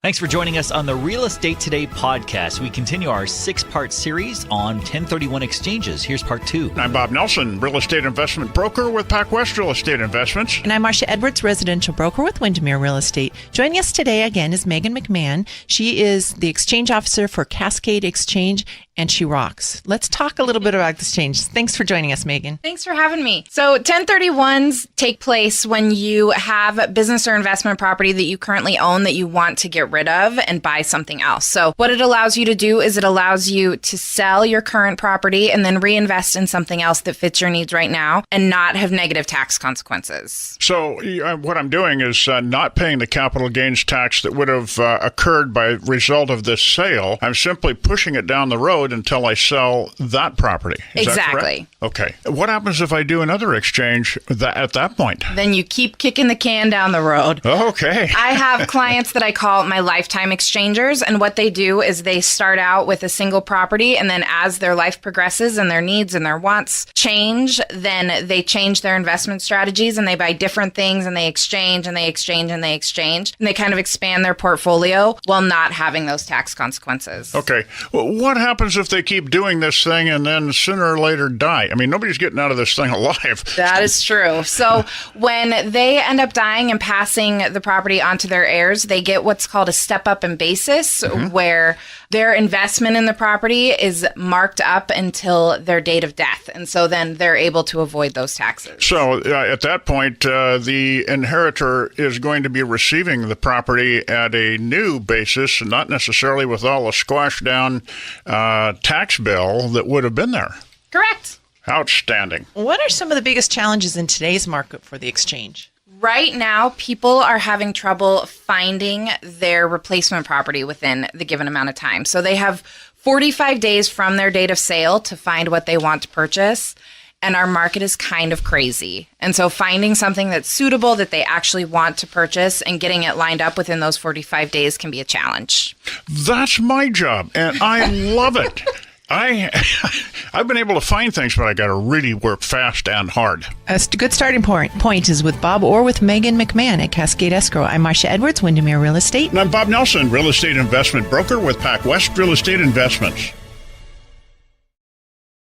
Thanks for joining us on the Real Estate Today podcast. We continue our 6-part series on 1031 exchanges. Here's part 2. I'm Bob Nelson, real estate investment broker with Pacwest Real Estate Investments. And I'm Marcia Edwards, residential broker with Windermere Real Estate. Joining us today again is Megan McMahon. She is the exchange officer for Cascade Exchange, and she rocks. Let's talk a little bit about exchange. Thanks for joining us, Megan. Thanks for having me. So 1031s take place when you have business or investment property that you currently own that you want to get rid of and buy something else. So what it allows you to do is it allows you to sell your current property and then reinvest in something else that fits your needs right now and not have negative tax consequences. So what I'm doing is not paying the capital gains tax that would have occurred by result of this sale. I'm simply pushing it down the road until I sell that property. Is Exactly. that correct? Okay. What happens if I do another exchange at that point? Then you keep kicking the can down the road. Okay. I have clients that I call my lifetime exchangers, and what they do is they start out with a single property, and then as their life progresses and their needs and their wants change, then they change their investment strategies and they buy different things and they exchange and they exchange and they exchange, and they kind of expand their portfolio while not having those tax consequences. Okay. Well, what happens if they keep doing this thing and then sooner or later die? I mean, nobody's getting out of this thing alive. That is true. So when they end up dying and passing the property onto their heirs, they get what's called a step-up in basis, where their investment in the property is marked up until their date of death. And so then they're able to avoid those taxes. So at that point, the inheritor is going to be receiving the property at a new basis, not necessarily with all the squashed down tax bill that would have been there. Correct. Outstanding. What are some of the biggest challenges in today's market for the exchange? Right now, people are having trouble finding their replacement property within the given amount of time. So they have 45 days from their date of sale to find what they want to purchase. And our market is kind of crazy. And so finding something that's suitable that they actually want to purchase and getting it lined up within those 45 days can be a challenge. That's my job, and I love it. I've been able to find things, but I got to really work fast and hard. A good starting point is with Bob or with Megan McMahon at Cascade Escrow. I'm Marcia Edwards, Windermere Real Estate. And I'm Bob Nelson, real estate investment broker with Pacwest Real Estate Investments.